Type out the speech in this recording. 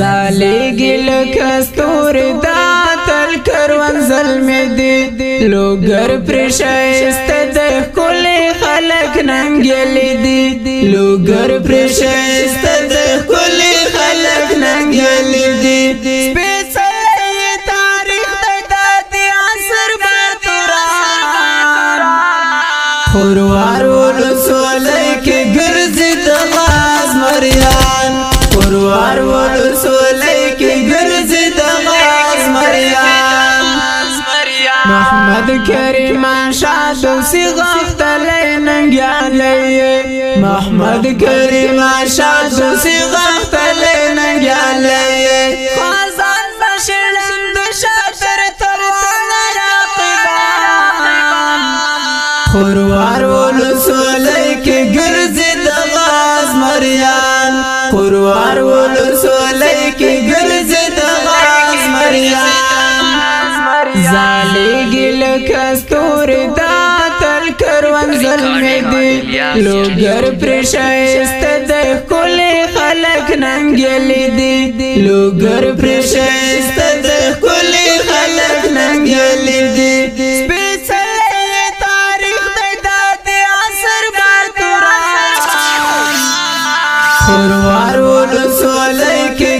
زالیگی لکستور دا تل کروان ظلمی دی لوگر پرشایست دی کلی خلق ننگلی دی لوگر پرشایست دی کلی خلق ننگلی دی سپیڅلی تاریخ دی عصر باتوران خوروار ولسوالی کی گرزی دغاز مریان خوروار ولسوالی کی گرزی دغاز مریان محمد کریم شاه دوسی غختلی ننگیالی محمد کریم شاه دوسی غختلی ننگیالی خوازان بشلم دو شاتر تروان راقبان خوروار ولسوالی کی گرزی دغاز مریان خوروار ولسوالی کی گرزی دغاز مریان زالیگی لکستور دا تل کروان ظلمی دی لوگر پرشایست دی کلی خلق ننگلی دی لوگر پرشایست دی کلی خلق ننگلی دی سپیڅلی تاریخ دی عصر باتوران خوروار ولسوالی کی